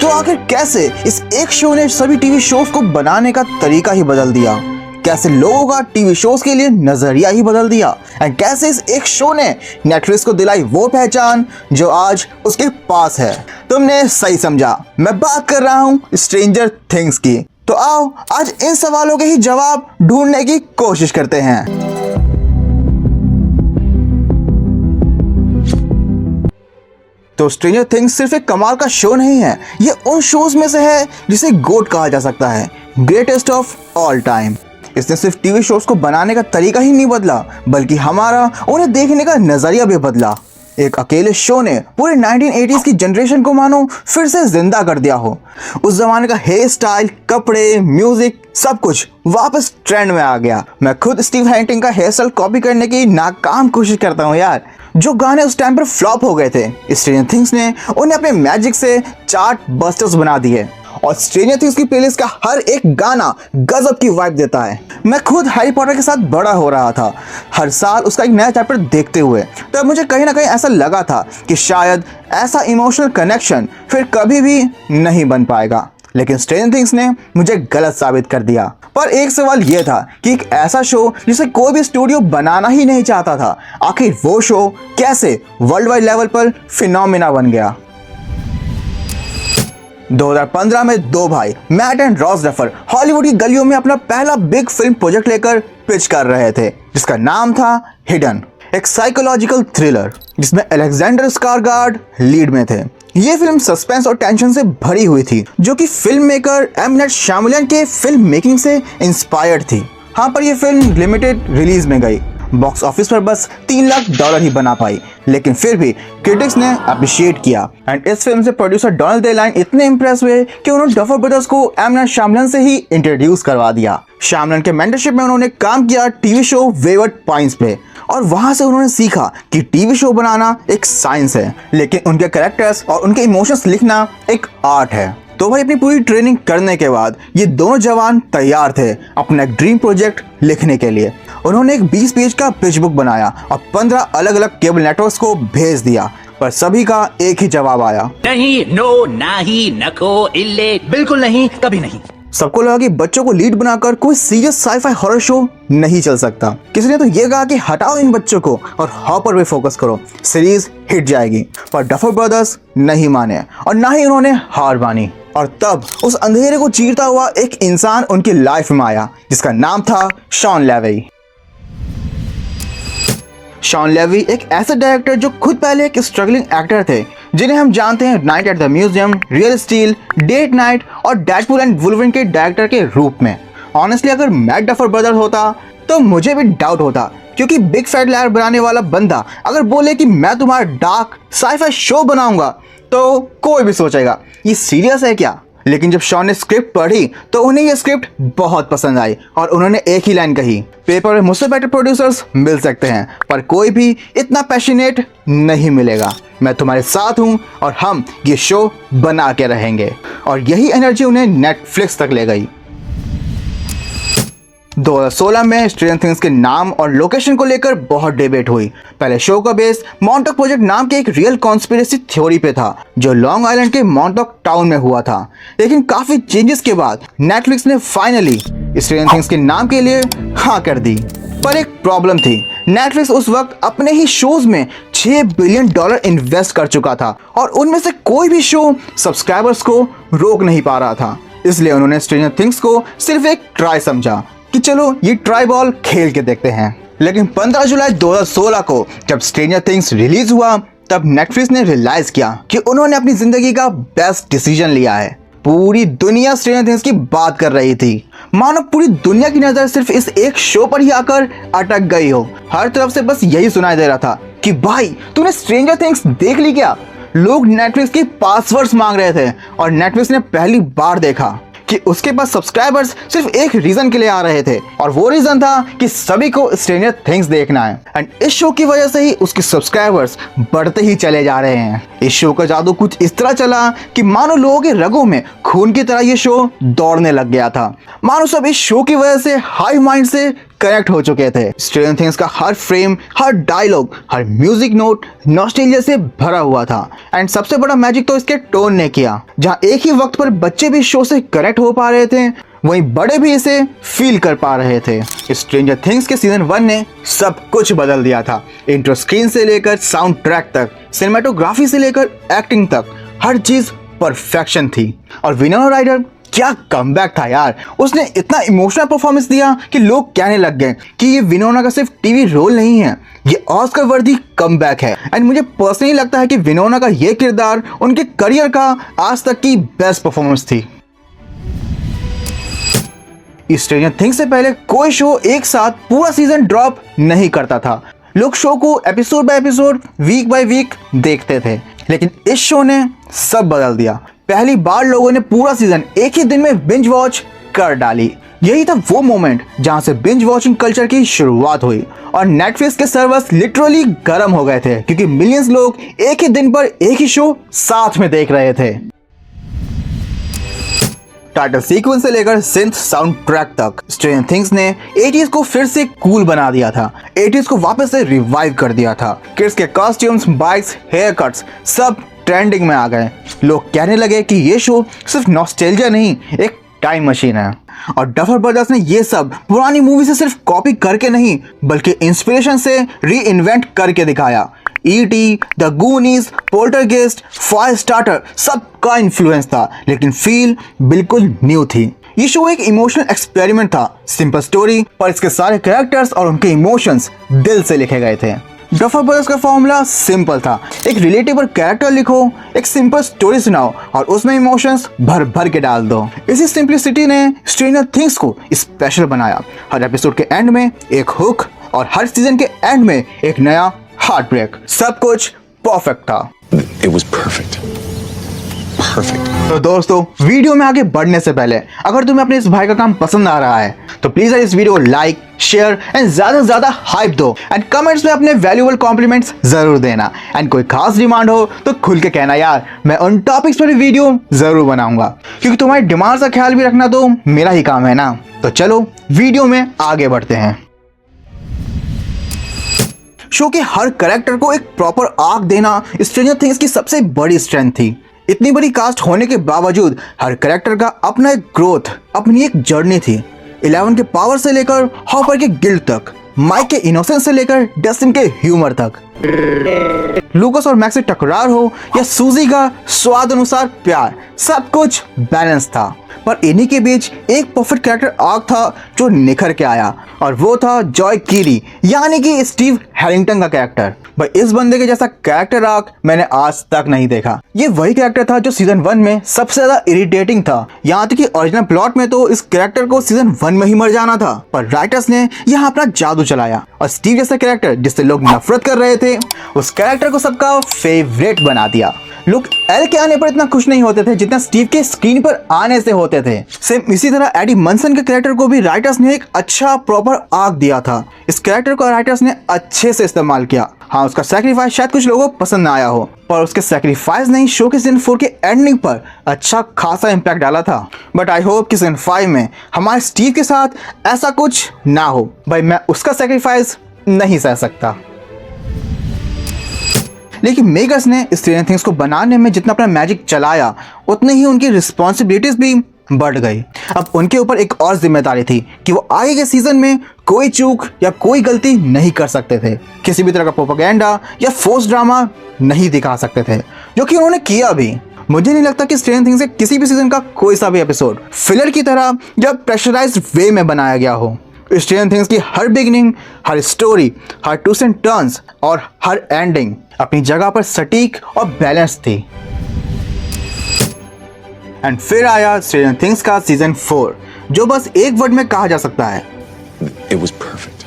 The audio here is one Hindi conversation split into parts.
तो आखिर कैसे इस एक शो ने सभी टीवी शोज को बनाने का तरीका ही बदल दिया, कैसे लोगों का टीवी शोज के लिए नजरिया ही बदल दिया, एंड कैसे इस एक शो ने नेटफ्लिक्स को दिलाई वो पहचान जो आज उसके पास है। तुमने सही समझा, मैं बात कर रहा हूँ स्ट्रेंजर थिंग्स की। तो आओ आज इन सवालों के ही जवाब ढूंढने की कोशिश करते हैं। तो स्ट्रेंजर थिंग्स सिर्फ एक कमाल का शो नहीं है, ये उन शोज में से है जिसे गोट कहा जा सकता है, ग्रेटेस्ट ऑफ ऑल टाइम। इसने सिर्फ टीवी शोज को बनाने का तरीका ही नहीं बदला, बल्कि हमारा उन्हें देखने का नजरिया भी बदला। एक अकेले शो ने पूरे 1980s की जनरेशन को मानो फिर से जिंदा कर दिया हो। उस जमाने का हेयर स्टाइल, कपड़े, म्यूजिक, सब कुछ वापस ट्रेंड में आ गया। मैं खुद स्टीव हैरिंगटन का हेयर स्टाइल कॉपी करने की नाकाम कोशिश करता हूँ यार। जो गाने उस टाइम पर फ्लॉप हो गए थे, स्ट्रेंजर थिंग्स ने उन्हें अपने मैजिक से चार्ट बस्टर्स बना दिए। और स्ट्रेंजर थिंग्स की प्लेलिस्ट का हर एक गाना गजब की वाइब देता है। मैं खुद हैरी पॉटर के साथ बड़ा हो रहा था, हर साल उसका एक नया चैप्टर देखते हुए। तब मुझे कहीं ना कहीं ऐसा लगा था कि शायद ऐसा इमोशनल कनेक्शन फिर कभी भी नहीं बन पाएगा, लेकिन स्ट्रेंजर थिंग्स ने मुझे गलत साबित कर दिया। पर एक सवाल यह था कि एक ऐसा शो जिसे कोई भी स्टूडियो बनाना ही नहीं चाहता था, आखिर वो शो कैसे वर्ल्ड वाइड लेवल पर फिनोमिना बन गया। 2015 में दो भाई Matt and Ross Duffer Hollywood की गलियों में अपना पहला बिग फिल्म प्रोजेक्ट लेकर पिच कर रहे थे, जिसका नाम था हिडन, एक साइकोलॉजिकल थ्रिलर जिसमें अलेक्जेंडर स्कारगार्ड लीड में थे। ये फिल्म सस्पेंस और टेंशन से भरी हुई थी, जो कि film maker M night Shyamalan के फिल्म मेकिंग से इंस्पायर्ड थी। हाँ, पर यह फिल्म लिमिटेड रिलीज में गई, बॉक्स ऑफिस पर बस $3 लाख ही बना पाई, लेकिन फिर भी क्रिटिक्स ने अप्रिशिएट किया। एंड इस फिल्म से प्रोड्यूसर डोनाल्ड दे लाइन इतने इंप्रेस हुए कि उन्होंने डफर ब्रदर्स को एम नाइट श्यामलान से ही इंट्रोड्यूस करवा दिया। श्यामलान के मेंटरशिप में उन्होंने काम किया टीवी शो वेवर्ड पाइन्स पे, और वहां से उन्होंने सीखा कि टीवी शो बनाना एक साइंस है, लेकिन उनके कैरेक्टर्स और उनके इमोशंस लिखना एक आर्ट है। तो भाई अपनी पूरी ट्रेनिंग करने के बाद ये दोनों जवान तैयार थे अपना एक ड्रीम प्रोजेक्ट लिखने के लिए। उन्होंने एक 20 पेज का पिच बुक बनाया और 15 अलग अलग केबल नेटवर्क्स को भेज दिया, पर सभी का एक ही जवाब आया, नहीं, नो, नाही, नको, इल्ले, बिल्कुल नहीं, कभी नहीं। सबको लगा कि बच्चों को लीड बनाकर कोई सीरियस साईफाई हॉरर शो नहीं चल सकता। किसी ने तो ये कहा कि हटाओ इन बच्चों को और हॉपर पे फोकस करो, सीरीज हिट जाएगी। पर डफर ब्रदर्स नहीं माने और ना ही उन्होंने हार मानी। और तब उस अंधेरे को चीरता हुआ एक इंसान उनकी लाइफ में आया, जिसका नाम था शॉन लेवी। शॉन लेवी एक ऐसे डायरेक्टर जो खुद पहले एक स्ट्रगलिंग एक्टर थे, जिन्हें हम जानते हैं Night at the Museum, Real Steel, Date Night और डेडपूल एंड वुल्वरिन के डायरेक्टर के रूप में। ऑनेस्टली अगर मैट डफर ब्रदर होता तो मुझे भी डाउट होता, क्योंकि बिग फैट लायर बनाने वाला बंदा अगर बोले कि मैं तुम्हारा डार्क साईफाई शो बनाऊंगा तो कोई भी सोचेगा ये सीरियस है क्या। लेकिन जब शॉन ने स्क्रिप्ट पढ़ी तो उन्हें यह स्क्रिप्ट बहुत पसंद आई और उन्होंने एक ही लाइन कही, पेपर में मुझसे बेटर प्रोड्यूसर्स मिल सकते हैं पर कोई भी इतना पैशनेट नहीं मिलेगा। मैं तुम्हारे साथ हूं और हम ये शो बना के रहेंगे। और यही एनर्जी उन्हें नेटफ्लिक्स तक ले गई। 2016 में स्ट्रेंजर थिंग्स के नाम और लोकेशन को लेकर बहुत डिबेट हुई। पहले शो का बेस मॉन्टॉक प्रोजेक्ट नाम के एक रियल कॉन्स्पिरेसी थ्योरी पे था, जो लॉन्ग आइलैंड के मॉन्टॉक टाउन में हुआ था। लेकिन काफी चेंजेस के बाद नेटफ्लिक्स ने फाइनली स्ट्रेंजर थिंग्स के नाम के लिए हाँ कर दी। पर एक प्रॉब्लम थी, नेटफ्लिक्स उस वक्त अपने ही शोज में $6 बिलियन इन्वेस्ट कर चुका था और उनमें से कोई भी शो सब्सक्राइबर्स को रोक नहीं पा रहा था। इसलिए उन्होंने स्ट्रेंजर थिंग्स को सिर्फ एक ट्राई समझा कि चलो ये ट्राई बॉल खेल के देखते हैं। लेकिन 15 जुलाई 2016 को जब स्ट्रेंजर थिंग्स रिलीज हुआ, तब नेटफ्लिक्स ने रियलाइज किया कि उन्होंने अपनी जिंदगी का बेस्ट डिसीजन लिया है। पूरी दुनिया स्ट्रेंजर थिंग्स की बात कर रही थी, मानो पूरी दुनिया की नजर सिर्फ इस एक शो पर ही आकर अटक गई हो। हर तरफ से बस यही सुनाई दे रहा था कि भाई तूने स्ट्रेंजर थिंग्स देख ली क्या। लोग नेटफ्लिक्स के पासवर्ड्स मांग रहे थे और नेटफ्लिक्स ने पहली बार देखा कि उसके पास सब्सक्राइबर्स सिर्फ एक रीजन के लिए आ रहे थे, और वो रीजन था कि सभी को स्ट्रेंजर थिंग्स देखना है। एंड इस शो की वजह से ही उसके सब्सक्राइबर्स बढ़ते ही चले जा रहे हैं। इस शो का जादू कुछ इस तरह चला कि मानो लोगों के रगों में खून की तरह ये शो दौड़ने लग गया था। मानो सब इस शो की वजह से हाई माइंड से कनेक्ट हो चुके थे। स्ट्रेंजर थिंग्स का हर फ्रेम, हर डायलॉग, हर म्यूजिक नोट नॉस्टैल्जिया से भरा हुआ था। एंड सबसे बड़ा मैजिक तो इसके टोन ने किया। जहां एक ही वक्त पर बच्चे भी इस शो से कनेक्ट हो पा रहे थे, वहीं बड़े भी इसे फील कर पा रहे थे। स्ट्रेंजर थिंग्स के सीजन 1 ने सब कुछ बदल दिया था। इंट्रो स्क्रीन से लेकर साउंड ट्रैक तक, सिनेमेटोग्राफी से लेकर एक्टिंग तक, हर चीज परफेक्शन थी। और विनोना राइडर क्या कमबैक था यार। उसने इतना इमोशनल परफॉर्मेंस दिया कि लोग कहने लग गए कि ये विनोना का सिर्फ टीवी रोल नहीं है, ये ऑस्कर वर्दी कमबैक है। एंड मुझे पर्सनली लगता है कि विनोना का ये किरदार उनके करियर का आज तक की बेस्ट परफॉर्मेंस थी। स्ट्रेंजर थिंग्स से पहले कोई शो एक साथ पूरा सीजन ड्रॉप नहीं करता था। लोग शो को episode by episode, week by week देखते थे, लेकिन इस शो ने सब बदल दिया। पहली बार लोगों ने पूरा सीजन एक ही दिन में बिंज वॉच कर डाली। यही था वो मोमेंट जहां से बिंज वॉचिंग कल्चर की शुरुआत हुई और नेटफ्लिक्स के सर्वर्स लिटरली गर्म हो गए थे, क्योंकि मिलियंस लोग एक ही दिन पर एक ही शो साथ में देख रहे थे। टाइटल सीक्वेंस से लेकर सिंथ साउंड ट्रैक तक स्ट्रेंजर थिंग्स ने 80s को फिर से कूल बना दिया था। 80s को वापस से रिवाइव कर दिया था। किड्स के कॉस्ट्यूम्स, बाइक्स, हेयर कट्स सब ट्रेंडिंग में आ गए। लोग कहने लगे कि ये शो सिर्फ नॉस्टैल्जिया नहीं, एक टाइम मशीन है। और डफर ब्रदर्स ने ये सब पुरानी मूवी से सिर्फ कॉपी करके नहीं, बल्कि इंस्पिरेशन से री इन्वेंट करके दिखाया। E.T., द गूनीज, पोल्टरगेस्ट, फायर स्टार्टर सबका इन्फ्लुएंस था, लेकिन फील बिल्कुल न्यू थी। ये शो एक इमोशनल एक्सपेरिमेंट था। सिंपल स्टोरी, पर इसके सारे कैरेक्टर्स और उनके इमोशंस दिल से लिखे गए थे। डफर ब्रदर्स का फॉर्मूला सिंपल था, एक रिलेटेबल कैरेक्टर लिखो, एक सिंपल स्टोरी सुनाओ और उसमें इमोशंस भर भर के डाल दो। इसी सिंपलिसिटी ने स्ट्रेंजर थिंग्स को स्पेशल बनाया। हर एपिसोड के एंड में एक हुक और हर सीजन के एंड में एक नया हार्ट ब्रेक। सब कुछ परफेक्ट था। It was perfect. Perfect. तो दोस्तों, वीडियो में आगे बढ़ने से पहले अगर तुम्हें अपने इस भाई का काम पसंद आ रहा है तो प्लीज इस वीडियो को लाइक, शेयर एंड ज्यादा से ज्यादा हाइप दो एंड कमेंट्स में अपने वैल्यूएबल कॉम्प्लीमेंट्स जरूर देना। एंड कोई खास डिमांड हो तो खुल के कहना यार, मैं उन टॉपिक्स पर वीडियो जरूर बनाऊंगा, क्योंकि तुम्हारी डिमांड का ख्याल भी रखना तो मेरा ही काम है ना। तो चलो वीडियो में आगे बढ़ते हैं। शो के हर कैरेक्टर को एक प्रॉपर आर्क देना स्ट्रेंजर थिंग्स की सबसे बड़ी स्ट्रेंथ थी। इतनी बड़ी कास्ट होने के बावजूद हर कैरेक्टर का अपना एक ग्रोथ, अपनी एक जर्नी थी। 11 के पावर से लेकर हॉपर के गिल्ड तक, माइक के इनोसेंस से लेकर डस्टिन के ह्यूमर तक, लूकस और मैक्स से टकरार हो या सूजी का स्वाद अनुसार प्यार, सब कुछ बैलेंस था। पर इन्हीं के बीच एक परफेक्ट कैरेक्टर आर्क था जो निखर के आया, और वो था जॉय कीरी, यानी कि स्टीव हैरिंगटन का कैरेक्टर। भाई, इस बंदे के जैसा कैरेक्टर आर्क मैंने आज तक नहीं देखा। ये वही कैरेक्टर था जो सीजन 1 में सबसे ज्यादा इरिटेटिंग था। यहाँ तक कि ओरिजिनल प्लॉट में तो इस कैरेक्टर को सीजन 1 में ही मर जाना था, पर राइटर्स ने यहाँ अपना जादू चलाया और स्टीव जैसा कैरेक्टर जिससे लोग नफरत कर रहे थे, उस कैरेक्टर को सबका फेवरेट बना दिया। लोग एल के आने पर इतना खुश नहीं होते थे जितना स्टीव के स्क्रीन पर आने से होते थे। सेम इसी तरह एडी मनसन के कैरेक्टर को भी राइटर्स ने एक अच्छा प्रॉपर आर्क दिया था। इस कैरेक्टर को राइटर्स ने अच्छे से इस्तेमाल किया। हाँ, उसका सैक्रिफाइस शायद कुछ लोगों को पसंद ना आया हो, पर उसके सैक्रिफाइस ने शो के सीजन 4 के एंडिंग पर अच्छा खासा इम्पैक्ट डाला था। बट आई होप कि सीजन 5 में हमारे स्टीव के साथ ऐसा कुछ ना हो। भाई, मैं उसका सैक्रिफाइस नहीं सह सकता। लेकिन मेकर्स ने स्ट्रेंजर थिंग्स को बनाने में जितना अपना मैजिक चलाया, उतनी ही उनकी रिस्पॉन्सिबिलिटीज भी बढ़ गई। अब उनके ऊपर एक और जिम्मेदारी थी कि वो आगे के सीजन में कोई चूक या कोई गलती नहीं कर सकते थे। किसी भी तरह का प्रोपेगेंडा या फोर्स ड्रामा नहीं दिखा सकते थे, जो कि उन्होंने किया भी। मुझे नहीं लगता कि स्ट्रेंजर थिंग्स के किसी भी सीजन का कोई सा भी एपिसोड फिलर की तरह या प्रेशराइज्ड वे में बनाया गया हो। स्ट्रेंजर थिंग्स की हर बिगिनिंग, हर स्टोरी, हर ट्विस्ट एंड टर्न्स और हर एंडिंग अपनी जगह पर सटीक और बैलेंस थी। एंड फिर आया स्ट्रेंजर थिंग्स का सीजन 4, जो बस एक वर्ड में कहा जा सकता है, It was perfect.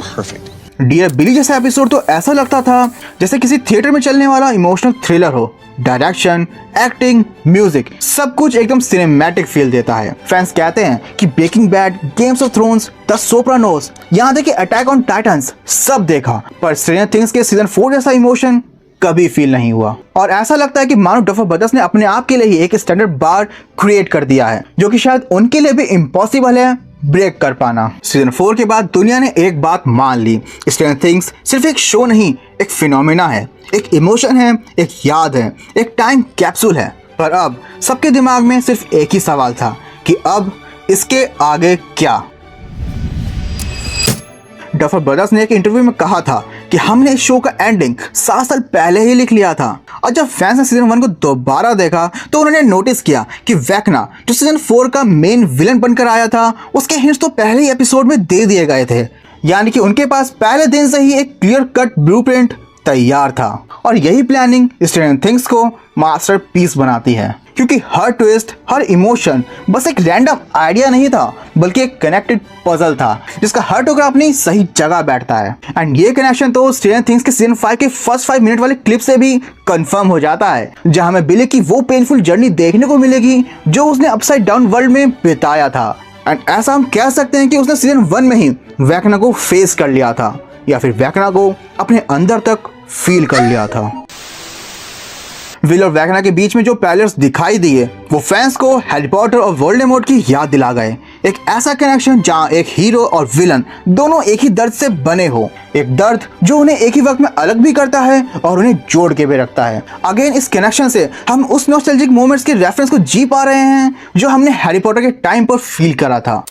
Perfect. Dear Billy जैसा एपिसोड तो ऐसा लगता था जैसे किसी थिएटर में चलने वाला इमोशनल थ्रिलर हो। डायरेक्शन, एक्टिंग, म्यूजिक सब कुछ एकदम सिनेमैटिक फील देता है। फैंस कहते हैं कि Breaking Bad, Games of Thrones, The Sopranos, यहाँ तक कि अटैक ऑन टाइटंस सब देखा, पर स्ट्रेंजर थिंग्स के सीजन 4 जैसा इमोशन कभी फील नहीं हुआ। और ऐसा लगता है कि मानो डफर ब्रदर्स ने अपने आप के लिए ही एक स्टैंडर्ड बार क्रिएट कर दिया है जो कि शायद उनके लिए भी इम्पॉसिबल है ब्रेक कर पाना। सीजन 4 के बाद दुनिया ने एक बात मान ली, स्ट्रेंजर थिंग्स सिर्फ एक शो नहीं, एक फिनोमिना है, एक इमोशन है, एक याद है, एक टाइम कैप्सूल है। पर अब सबके दिमाग में सिर्फ एक ही सवाल था कि अब इसके आगे क्या। डफर ब्रदर्स ने एक इंटरव्यू में कहा था कि हमने इस शो का एंडिंग 7 साल पहले ही लिख लिया था। और जब फैंस ने सीजन 1 को दोबारा देखा तो उन्होंने नोटिस किया कि वेक्ना जो सीजन 4 का मेन विलन बनकर आया था, उसके हिंट्स तो पहले ही एपिसोड में दे दिए गए थे। यानी कि उनके पास पहले दिन से ही एक क्लियर कट ब्लूप्रिंट तैयार था। और यही प्लानिंग स्ट्रेंजर थिंग्स को मास्टरपीस बनाती है, क्योंकि हर ट्विस्ट, हर इमोशन बस एक रैंडम आइडिया नहीं था, बल्कि एक कनेक्टेड पजल था जिसका हर टुकड़ा अपनी सही जगह बैठता है। एंड ये कनेक्शन तो स्ट्रेंजर थिंग्स के सीजन 5 के फर्स्ट 5 मिनट वाले क्लिप से भी कंफर्म हो जाता है, जहां हमें बिली की वो पेनफुल जर्नी देखने को मिलेगी जो उसने अपसाइड डाउन वर्ल्ड में बिताया था। एंड ऐसा हम कह सकते हैं कि उसने सीजन 1 में ही वेक्ना को फेस कर लिया था, या फिर वेक्ना को अपने अंदर तक फील कर लिया था। विल और वेक्ना के बीच में जो पैरेलल्स दिखाई दिए वो फैंस को हैरी पॉटर और वोल्डेमॉर्ट की याद दिला गए। एक ऐसा कनेक्शन जहां एक हीरो और विलन दोनों एक ही दर्द से बने हो, एक दर्द जो उन्हें एक ही वक्त में अलग भी करता है और उन्हें जोड़ के भी रखता है। अगेन इस कनेक्शन से हम उस नॉस्टैल्जिक मोमेंट्स के रेफरेंस को जी पा रहे हैं जो हमने हैरी पॉटर के टाइम पर फील करा था।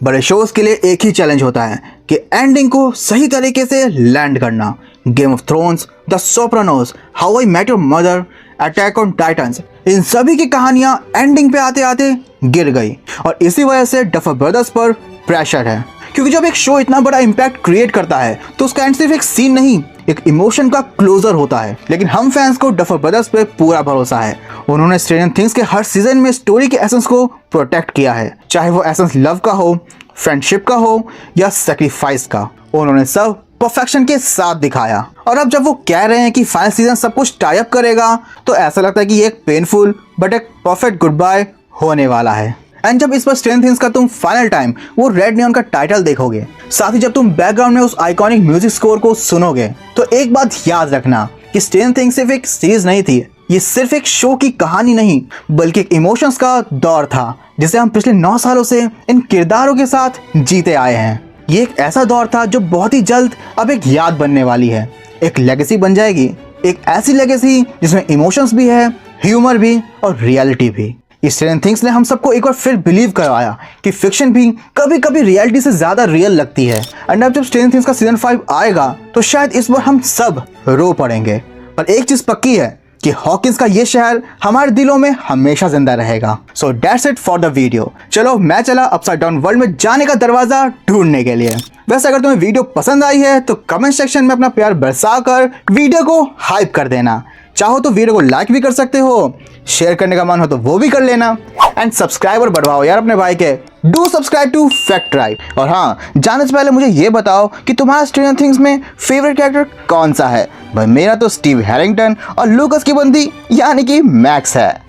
बड़े शोज के लिए एक ही चैलेंज होता है कि एंडिंग को सही तरीके से लैंड करना। Game of Thrones, The Sopranos, How I Met Your Mother, Attack on Titans, इन सभी की कहानियां एंडिंग पे आते आते गिर गई। और इसी वजह से डफर ब्रदर्स पर प्रेशर है, क्योंकि जब एक शो इतना बड़ा इम्पैक्ट क्रिएट करता है तो उसका एंड सिर्फ एक सीन नहीं, एक इमोशन का क्लोजर होता है। लेकिन हम फैंस को डफर ब्रदर्स पे पूरा भरोसा है। उन्होंने स्ट्रेंजर थिंग्स के हर सीजन में स्टोरी के एसेंस को प्रोटेक्ट किया है, चाहे वो एसेंस लव का हो, फ्रेंडशिप का हो या सैक्रिफाइस का। उन्होंने सब परफेक्शन के साथ दिखाया। और अब जब वो कह रहे हैं कि फाइनल सीजन सब कुछ टाई अप करेगा तो ऐसा लगता है कि ये एक पेनफुल बट एक परफेक्ट गुड बाय होने वाला है। एंड जब इस पर स्ट्रेंजर थिंग्स का तुम फाइनल टाइम वो रेड नियॉन का टाइटल देखोगे, साथ ही जब तुम बैकग्राउंड में उस आइकॉनिक म्यूजिक स्कोर को सुनोगे, तो एक बात याद रखना कि स्ट्रेंजर थिंग्स सिर्फ एक सीरीज नहीं थी, ये सिर्फ एक शो की कहानी नहीं, बल्कि एक इमोशंस का दौर था जिसे हम पिछले 9 सालों से इन किरदारों के साथ जीते आए हैं। ये एक ऐसा दौर था जो बहुत ही जल्द अब एक याद बनने वाली है, एक लेगेसी बन जाएगी, एक ऐसी लेगेसी जिसमें इमोशंस भी है, ह्यूमर भी और रियलिटी भी। स्ट्रेंजर थिंग्स ने हम सबको एक बार फिर बिलीव करवाया कि फिक्शन भी कभी कभी रियलिटी से ज्यादा रियल लगती है। एंड अब जब स्ट्रेंजर थिंग्स का सीजन 5 आएगा तो शायद इस बार हम सब रो पड़ेंगे, पर एक चीज पक्की है कि हॉकिंस का ये शहर हमारे दिलों में हमेशा जिंदा रहेगा। So that's it for the video. चलो मैं चला अपसाइड डाउन वर्ल्ड में जाने का दरवाजा ढूंढने के लिए। वैसे अगर तुम्हें वीडियो पसंद आई है तो कमेंट सेक्शन में अपना प्यार बरसा कर वीडियो को हाइप कर देना। चाहो तो वीडियो को लाइक भी कर सकते हो, शेयर करने का मन हो तो वो भी कर लेना। एंड सब्सक्राइबर बढ़वाओ यार अपने भाई के। Do subscribe to Fact Right. और हाँ, जाने से पहले मुझे ये बताओ कि तुम्हारा स्ट्रेंजर थिंग्स में फेवरेट कैरेक्टर कौन सा है। भाई मेरा तो स्टीव हैरिंगटन और लूकस की बंदी यानी कि मैक्स है।